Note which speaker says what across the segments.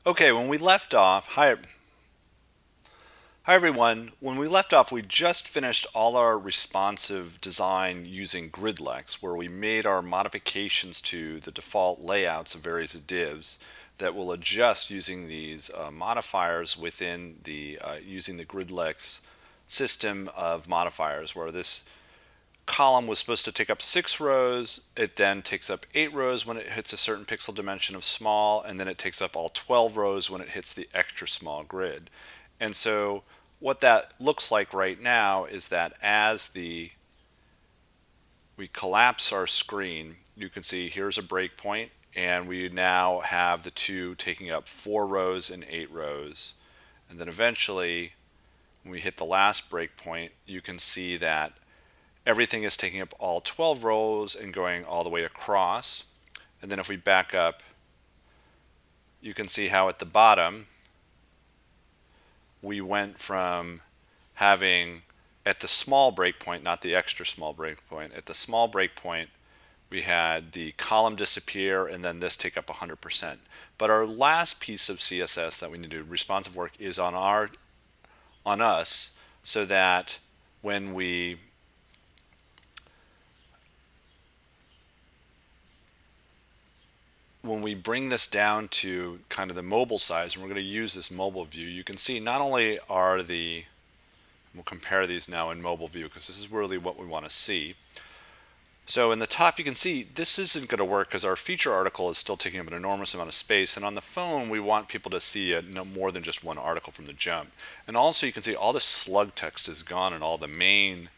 Speaker 1: Okay, when we left off, hi everyone. When we left off, we just finished all our responsive design using Gridlex, where we made our modifications to the default layouts of various divs that will adjust using these modifiers within the using the Gridlex system of modifiers, where this column was supposed to take up 6 rows. It then takes up 8 rows when it hits a certain pixel dimension of small, and then it takes up all 12 rows when it hits the extra small grid. And so what that looks like right now is that we collapse our screen, you can see here's a breakpoint, and we now have the two taking up 4 rows and 8 rows. And then eventually, when we hit the last breakpoint, you can see that everything is taking up all 12 rows and going all the way across. And then if we back up, you can see how at the bottom we went from having at the small breakpoint, not the extra small breakpoint, at the small breakpoint we had the column disappear and then this take up 100%. But our last piece of CSS that we need to do, responsive work, is on us, so that when we bring this down to kind of the mobile size, and we're going to use this mobile view, you can see not only are we'll compare these now in mobile view because this is really what we want to see. So in the top you can see this isn't going to work because our feature article is still taking up an enormous amount of space, and on the phone we want people to see no more than just one article from the jump. And also you can see all the slug text is gone in all the main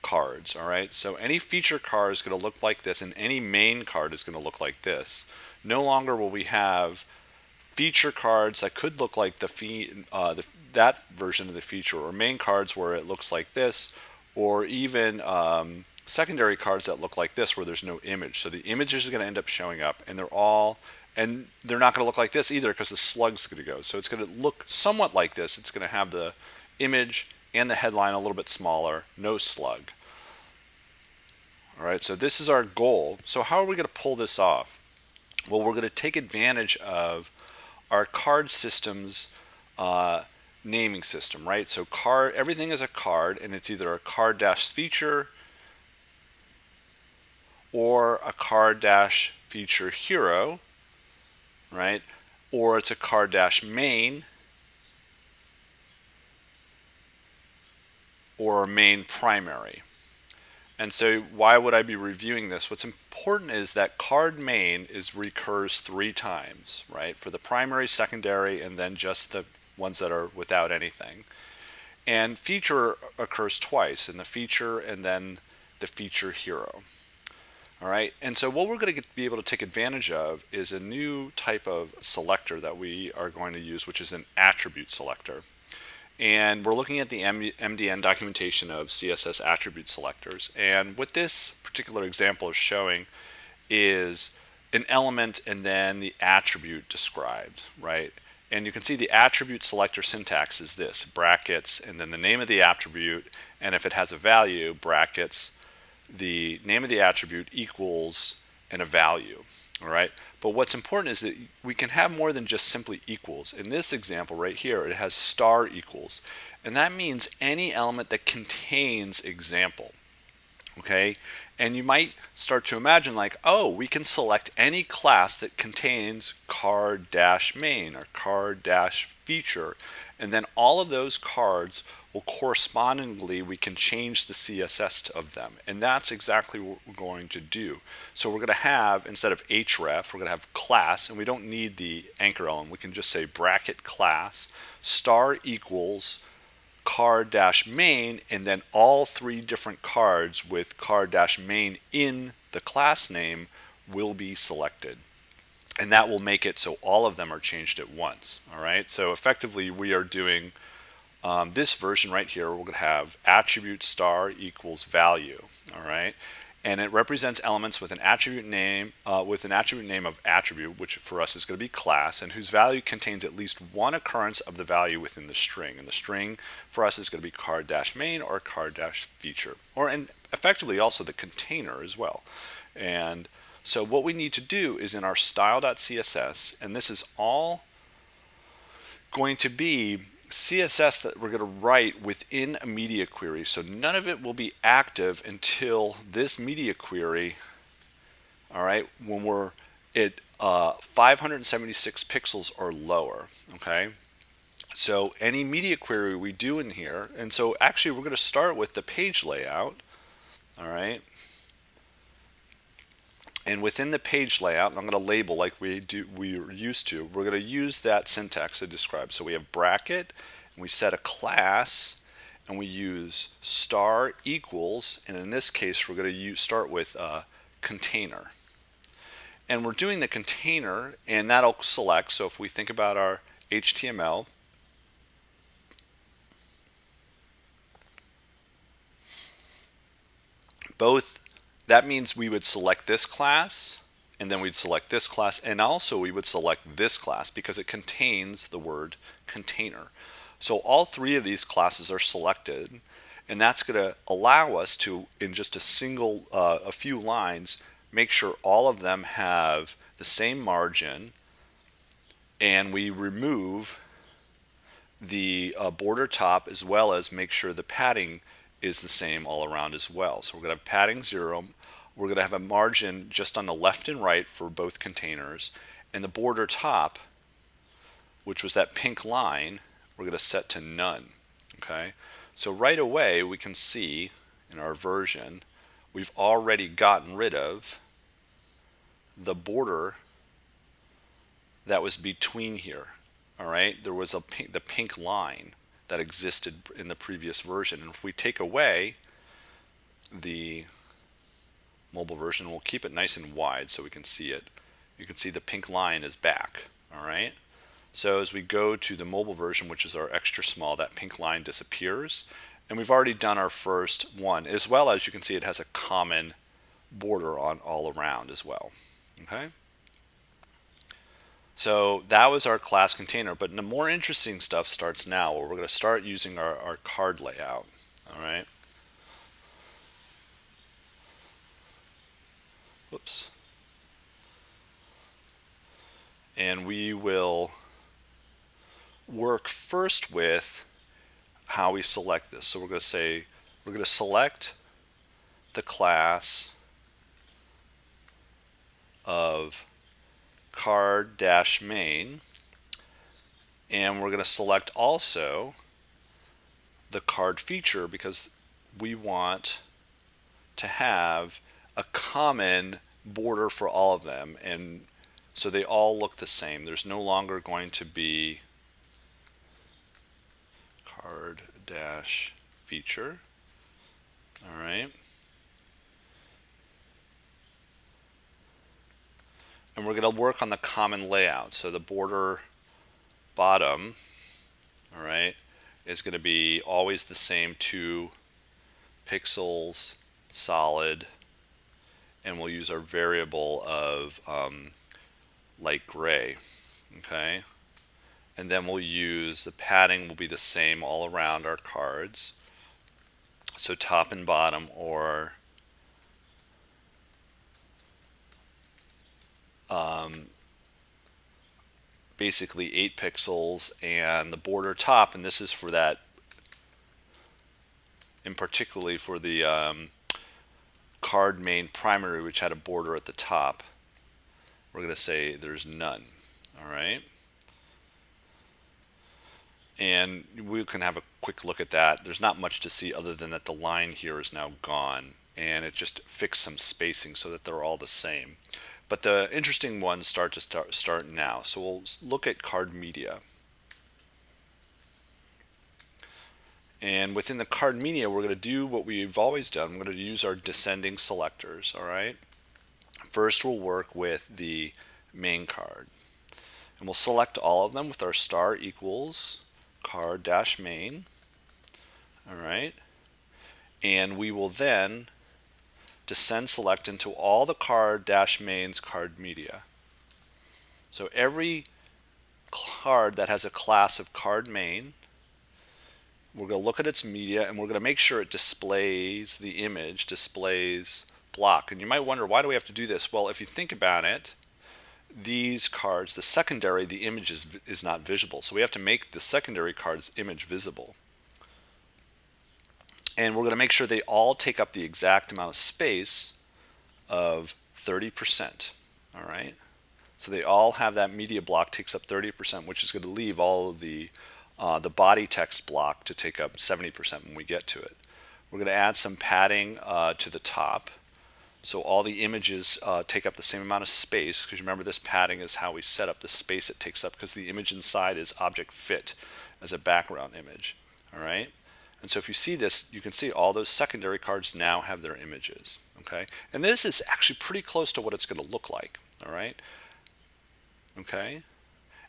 Speaker 1: cards. Alright, so any feature card is going to look like this, and any main card is going to look like this. No longer will we have feature cards that could look like that version of the feature, or main cards where it looks like this, or even secondary cards that look like this where there's no image. So the images are going to end up showing up, and they're not going to look like this either because the slug's going to go. So it's going to look somewhat like this. It's going to have the image and the headline a little bit smaller, no slug. All right, so this is our goal. So how are we going to pull this off? Well, we're going to take advantage of our card system's naming system, right? So everything is a card, and it's either a card dash feature or a card dash feature hero, right? Or it's a card dash main or main primary. And so why would I be reviewing this? What's important is that card main recurs 3 times, right? For the primary, secondary, and then just the ones that are without anything. And feature occurs twice, in the feature and then the feature hero. All right, and so what we're going to be able to take advantage of is a new type of selector that we are going to use, which is an attribute selector. And we're looking at the MDN documentation of CSS attribute selectors. And what this particular example is showing is an element and then the attribute described, right? And you can see the attribute selector syntax is this: brackets, and then the name of the attribute, and if it has a value, brackets, the name of the attribute equals, and a value. All right. But what's important is that we can have more than just simply equals. In this example right here, it has star equals, and that means any element that contains example. Okay, and you might start to imagine like, oh, we can select any class that contains card dash main or card dash feature, and then all of those cards will correspondingly, we can change the CSS of them, and that's exactly what we're going to do. So we're going to have, instead of href, we're going to have class, and we don't need the anchor element. We can just say bracket class star equals card dash main, and then all 3 different cards with card dash main in the class name will be selected. And that will make it so all of them are changed at once. All right, so effectively we are doing this version right here. We're going to have attribute star equals value. All right, and it represents elements with an attribute name of attribute, which for us is going to be class, and whose value contains at least one occurrence of the value within the string. And the string for us is going to be card dash main or card dash feature, and effectively also the container as well. And so what we need to do is in our style.css, and this is all going to be CSS that we're going to write within a media query. So none of it will be active until this media query, all right, when we're at 576 pixels or lower, okay? So any media query we do in here, and so actually we're going to start with the page layout, all right? And within the page layout, I'm going to label like we're used to. We're going to use that syntax I described. So we have bracket, and we set a class, and we use star equals, and in this case, we're going to start with container. And we're doing the container, and that'll select. So if we think about our HTML, that means we would select this class, and then we'd select this class, and also we would select this class because it contains the word container. So all three of these classes are selected, and that's going to allow us to, in just a few lines, make sure all of them have the same margin, and we remove the border top as well as make sure the padding is the same all around as well. So we're going to have padding 0. We're going to have a margin just on the left and right for both containers. And the border top, which was that pink line, we're going to set to none. Okay? So right away we can see in our version we've already gotten rid of the border that was between here. All right? There was the pink line that existed in the previous version. And if we take away the mobile version, we'll keep it nice and wide so we can see it. You can see the pink line is back. All right. So as we go to the mobile version, which is our extra small, that pink line disappears. And we've already done our first one, as well as you can see it has a common border on all around as well. Okay. So that was our class container, but the more interesting stuff starts now, where we're going to start using our card layout. All right. Whoops. And we will work first with how we select this. So we're going to say we're going to select the class of card-main, and we're going to select also the card feature because we want to have a common border for all of them, and so they all look the same. There's no longer going to be card-feature. All right. And we're going to work on the common layout. So the border bottom, all right, is going to be always the same 2 pixels solid, and we'll use our variable of light gray. Okay. And then we'll use the padding will be the same all around our cards. So top and bottom, or basically 8 pixels, and the border top, and this is for that, in particularly for the card main primary, which had a border at the top. We're going to say there's none. All right. And we can have a quick look at that. There's not much to see other than that the line here is now gone, and it just fixed some spacing so that they're all the same. But the interesting ones start now. So we'll look at card media. And within the card media, we're going to do what we've always done. We're going to use our descending selectors. All right. First, we'll work with the main card, and we'll select all of them with our star equals card-main. All right. And we will then descend select into all the card-main's card media. So every card that has a class of card main, we're going to look at its media, and we're going to make sure it displays the image, displays block. And you might wonder, why do we have to do this? Well, if you think about it, these cards, the secondary, the image is not visible. So we have to make the secondary card's image visible. And we're going to make sure they all take up the exact amount of space of 30%. All right. So they all have that media block takes up 30%, which is going to leave all of the body text block to take up 70% when we get to it. We're going to add some padding to the top. So all the images take up the same amount of space, because remember this padding is how we set up the space it takes up, because the image inside is object fit as a background image. All right. And so if you see this, you can see all those secondary cards now have their images. Okay. And this is actually pretty close to what it's going to look like. All right. Okay.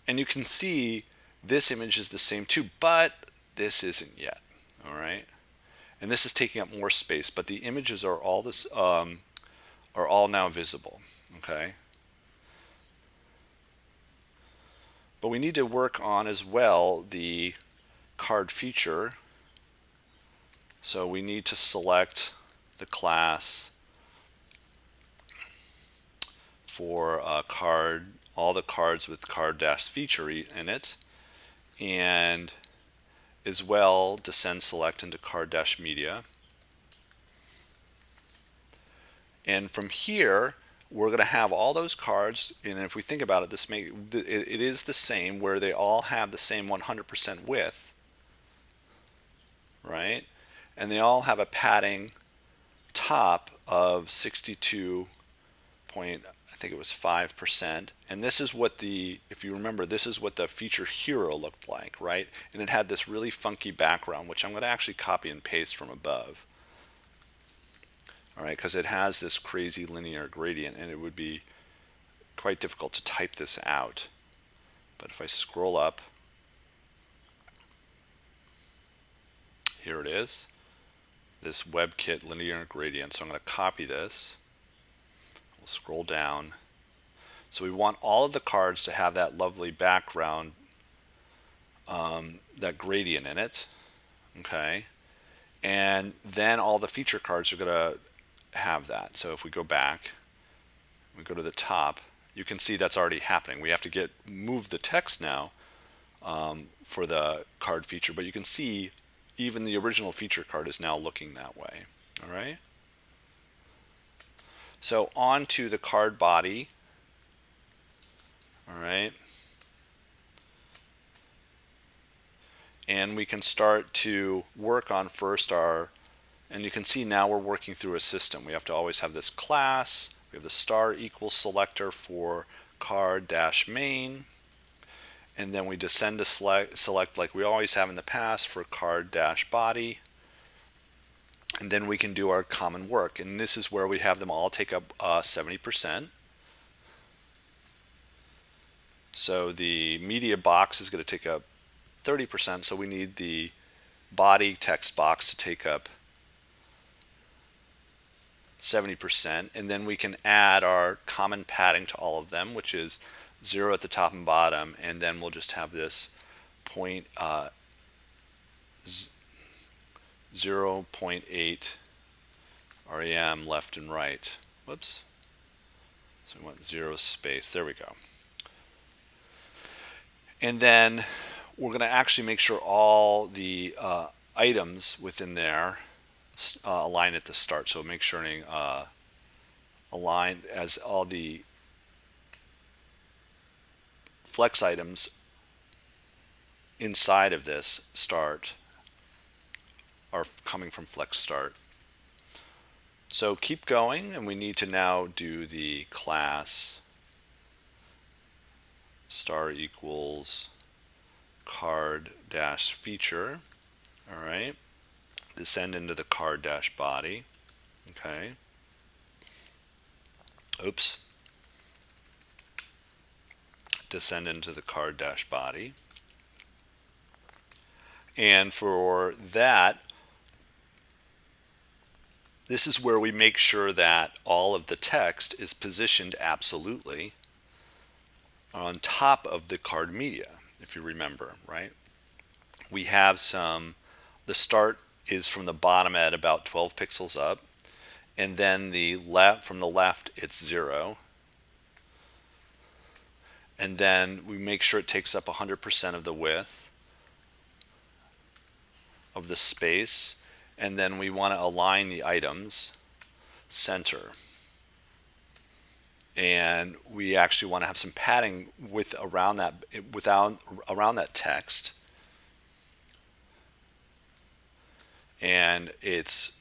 Speaker 1: And you can see this image is the same too, but this isn't yet. All right. And this is taking up more space, but the images are all are all now visible. Okay. But we need to work on as well the card feature. So we need to select the class for all the cards with card-feature in it, and as well descend select into card-media. And from here, we're going to have all those cards, and if we think about it, it is the same, where they all have the same 100% width, right? And they all have a padding top of 62 point, I think it was 5%. And this is what if you remember, this is what the feature hero looked like, right? And it had this really funky background, which I'm going to actually copy and paste from above. All right, because it has this crazy linear gradient, and it would be quite difficult to type this out. But if I scroll up, here it is, this WebKit linear gradient. So I'm going to copy this. We'll scroll down. So we want all of the cards to have that lovely background, that gradient in it. Okay. And then all the feature cards are going to have that. So if we go back, we go to the top, you can see that's already happening. We have to move the text now for the card feature, but you can see even the original feature card is now looking that way. All right. So on to the card body. All right. And we can start to work on first and you can see now we're working through a system. We have to always have this class. We have the star equals selector for card-main. And then we descend to select like we always have in the past for card-body. And then we can do our common work. And this is where we have them all take up 70%. So the media box is going to take up 30%. So we need the body text box to take up 70%. And then we can add our common padding to all of them, which is 0 at the top and bottom, and then we'll just have this 0.8 rem left and right. Whoops. So we want 0 space. There we go. And then we're going to actually make sure all the items within there align at the start. So make sure align as all the flex items inside of this start are coming from flex start. So keep going, and we need to now do the class star equals card-feature. All right. Descend into the card-body. Okay. Oops. Descend into the card-body. And for that, this is where we make sure that all of the text is positioned absolutely on top of the card media, if you remember, right? We have the start is from the bottom at about 12 pixels up, and then from the left it's 0. and then we make sure it takes up 100% of the width of the space, and then we want to align the items center. And we actually want to have some padding around that text. And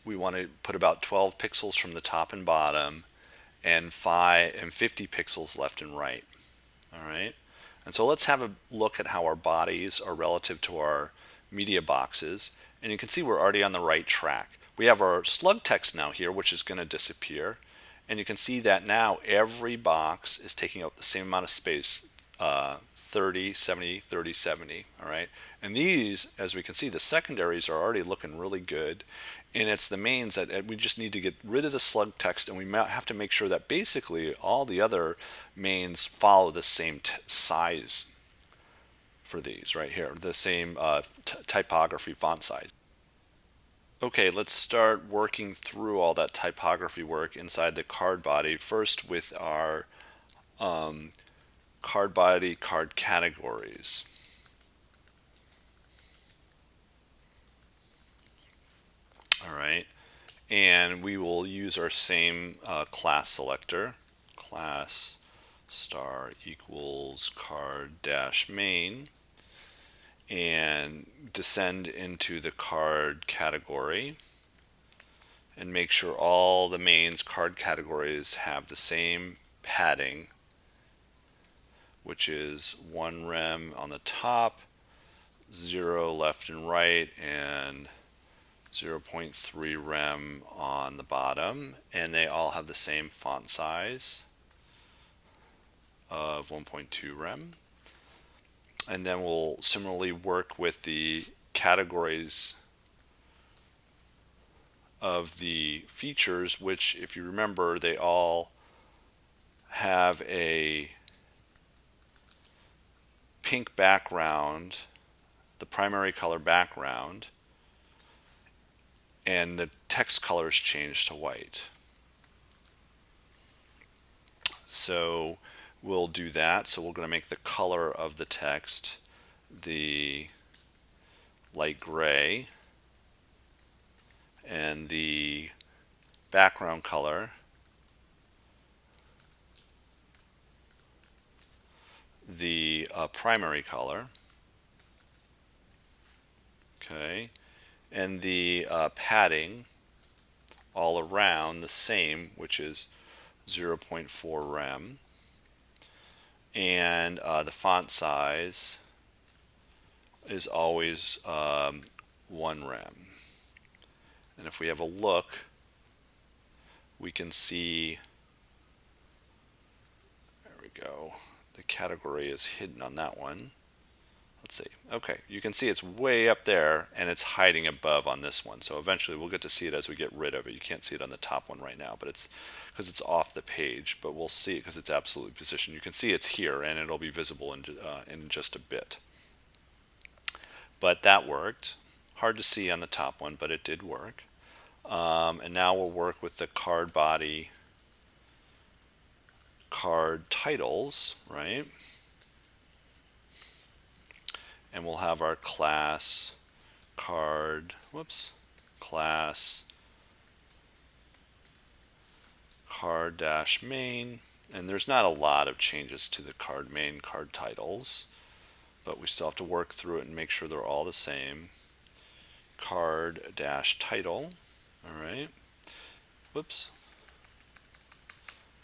Speaker 1: we want to put about 12 pixels from the top and bottom, and 50 pixels left and right. All right. And so let's have a look at how our bodies are relative to our media boxes. And you can see we're already on the right track. We have our slug text now here, which is going to disappear. And you can see that now every box is taking up the same amount of space, 30, 70, 30, 70. All right. And these, as we can see, the secondaries are already looking really good. And it's the mains that we just need to get rid of the slug text, and we have to make sure that basically all the other mains follow the same size for these right here, the same typography font size. Okay, let's start working through all that typography work inside the card body, first with our card body card categories. All right, and we will use our same class selector, class star equals card dash main, and descend into the card category and make sure all the mains card categories have the same padding, which is 1 rem on the top, 0 left and right, and 0.3 rem on the bottom, and they all have the same font size of 1.2 rem. And then we'll similarly work with the categories of the features, which, if you remember, they all have a pink background, the primary color background, and the text colors change to white. So we'll do that. So we're going to make the color of the text the light gray, and the background color the primary color. Okay, and the padding all around the same, which is 0.4 rem, and the font size is always 1 rem. And if we have a look, we can see, there we go, the category is hidden on that one. Let's see. Okay, you can see it's way up there, and it's hiding above on this one. So eventually we'll get to see it as we get rid of it. You can't see it on the top one right now, but it's because it's off the page. But we'll see it because it's absolutely positioned. You can see it's here, and it'll be visible in just a bit. But that worked. Hard to see on the top one, but it did work. And now we'll work with the card body card titles, right? And we'll have our class class card dash main, and there's not a lot of changes to the card main card titles, but we still have to work through it and make sure they're all the same. Card dash title. All right. Whoops.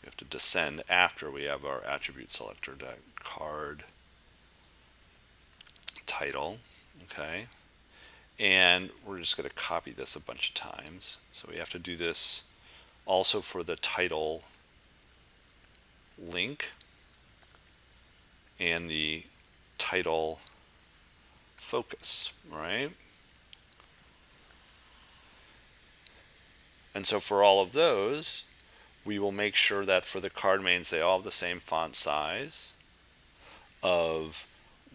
Speaker 1: We have to descend after we have our attribute selector. Card title. Okay. And we're just going to copy this a bunch of times. So we have to do this also for the title link and the title focus, right? And so for all of those, we will make sure that for the card mains, they all have the same font size of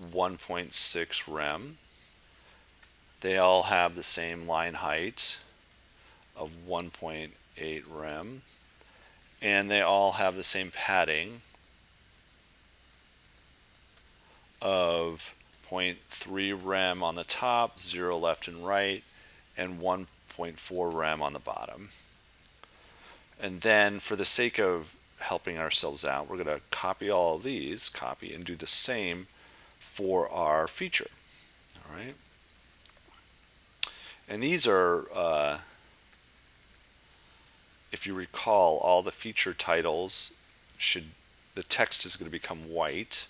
Speaker 1: 1.6 rem. They all have the same line height of 1.8 rem. And they all have the same padding of 0.3 rem on the top, 0 left and right, and 1.4 rem on the bottom. And then for the sake of helping ourselves out, we're going to copy all of these, copy, and do the same for our feature. All right. And these are, if you recall, all the feature titles the text is going to become white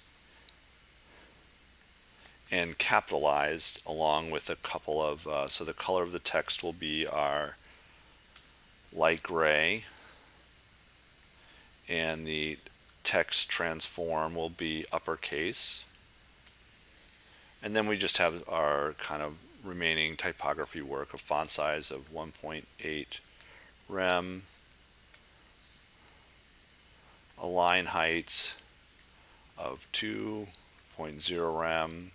Speaker 1: and capitalized along with a couple of, so the color of the text will be our light gray, and the text transform will be uppercase. And then we just have our kind of remaining typography work, a font size of 1.8 rem, a line height of 2.0 rem,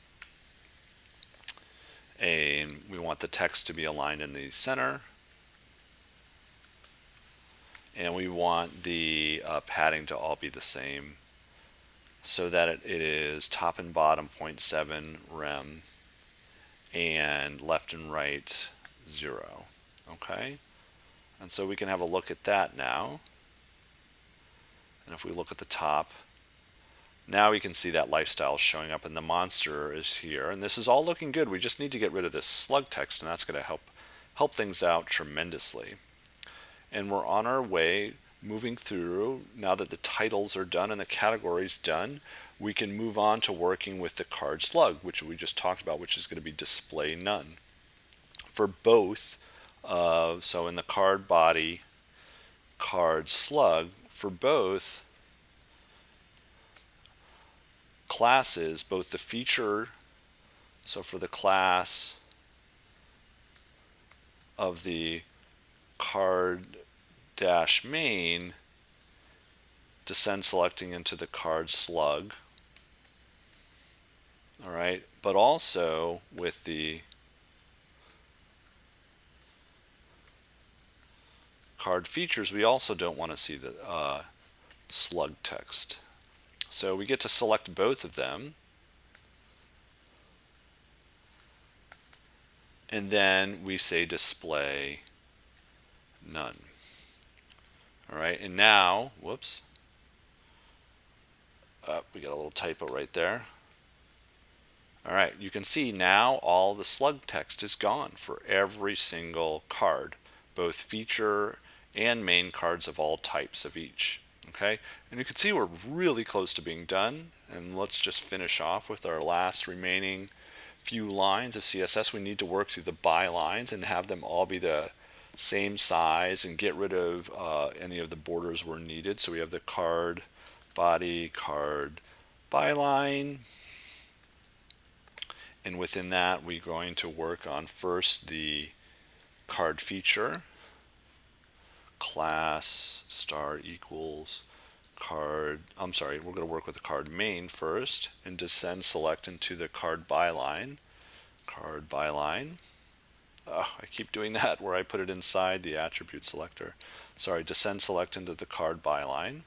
Speaker 1: and we want the text to be aligned in the center, and we want the padding to all be the same so that it is top and bottom 0.7 rem and left and right 0. Okay, and so we can have a look at that now. And if we look at the top, now we can see that lifestyle showing up and the monster is here. And this is all looking good. We just need to get rid of this slug text, and that's going to help things out tremendously. And we're on our way moving through. Now that the titles are done and the categories done, we can move on to working with the card slug, which we just talked about, which is going to be display none. For both, so in the card body, card slug, for both classes, both the feature, so for the class of the card dash main, descend selecting into the card slug. All right, but also with the card features, we also don't want to see the slug text. So we get to select both of them, and then we say display none. All right, and now, whoops, we got a little typo right there. All right, you can see now all the slug text is gone for every single card, both feature and main cards of all types of each. Okay, and you can see we're really close to being done. And let's just finish off with our last remaining few lines of CSS. We need to work through the bylines and have them all be the same size and get rid of any of the borders where needed. So we have the card body, card byline, and within that we're going to work on first the card feature, class star equals card, we're going to work with the card main first and descend select into the card byline. I keep doing that where I put it inside the attribute selector. Sorry, descend select into the card byline.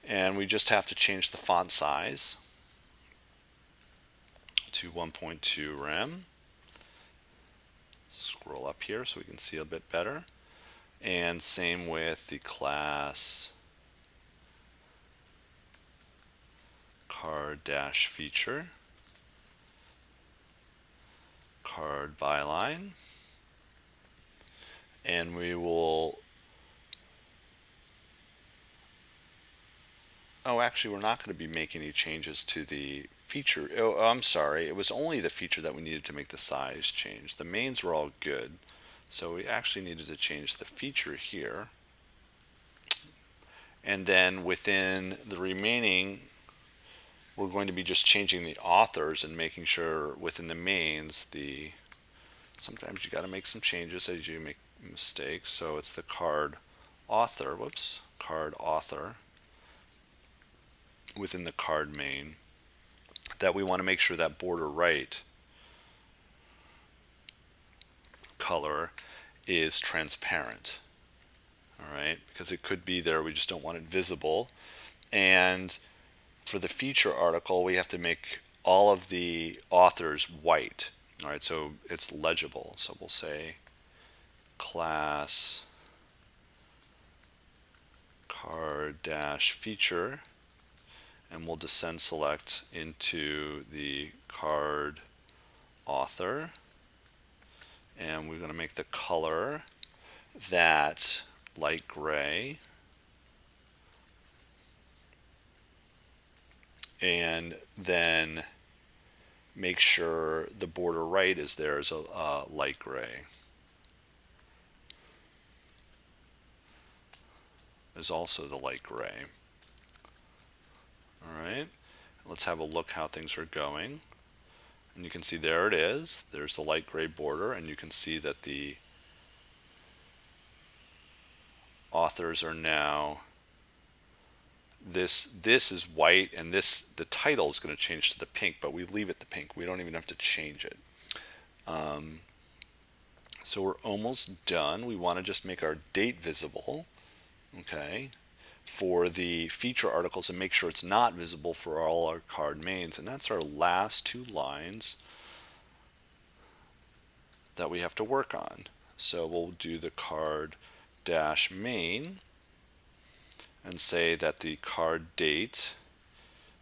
Speaker 1: And we just have to change the font size to 1.2 rem. Scroll up here so we can see a bit better. And same with the class card dash feature, card byline, and we will, actually we're not going to be making any changes to the feature. I'm sorry, it was only the feature that we needed to make the size change. The mains were all good, so we actually needed to change the feature here. And then within the remaining, we're going to be just changing the authors and making sure within the mains, sometimes you got to make some changes as you make mistakes. So it's the card author, card author within the card main, that we want to make sure that border right color is transparent. All right, because it could be there, we just don't want it visible. And for the feature article, we have to make all of the authors white. All right, so it's legible. So we'll say class card dash feature, and we'll descend select into the card author, and we're going to make the color that light gray, and then make sure the border right is there as a light gray. Is also the light gray. All right, let's have a look how things are going. And you can see there it is. There's the light gray border, and you can see that the authors are now, this is white, and the title is going to change to the pink, but we leave it the pink. We don't even have to change it. So we're almost done. We want to just make our date visible, okay, for the feature articles, and make sure it's not visible for all our card mains. And that's our last two lines that we have to work on. So we'll do the card dash main and say that the card date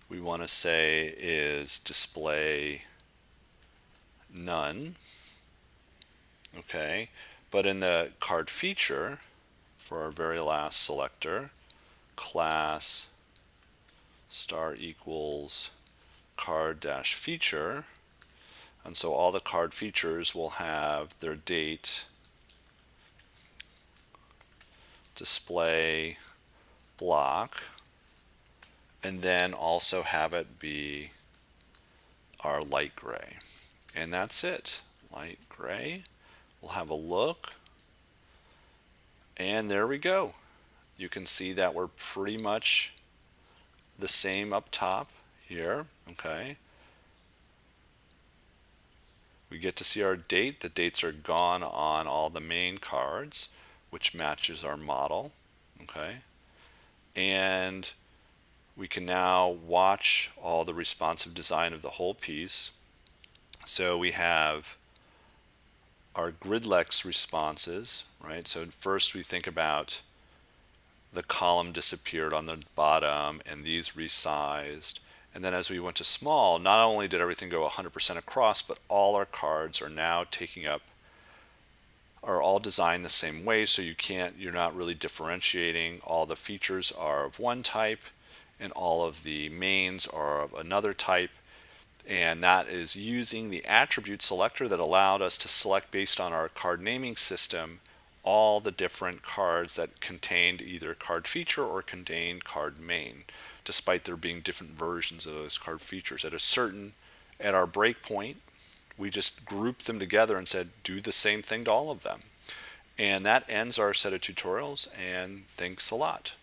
Speaker 1: we want to say is display none. Okay, but in the card feature for our very last selector, class star equals card dash feature, and so all the card features will have their date display block, and then also have it be our light gray. And that's it, light gray. We'll have a look, and there we go. You can see that we're pretty much the same up top here, okay? We get to see our date. The dates are gone on all the main cards, which matches our model, okay? And we can now watch all the responsive design of the whole piece. So we have our gridlex responses, right? So first we think about the column disappeared on the bottom and these resized. And then as we went to small, not only did everything go 100% across, but all our cards are now are all designed the same way, so you're not really differentiating. All the features are of one type and all of the mains are of another type. And that is using the attribute selector that allowed us to select based on our card naming system all the different cards that contained either card feature or contained card main, despite there being different versions of those card features. At our breakpoint, we just grouped them together and said, do the same thing to all of them. And that ends our set of tutorials, and thanks a lot.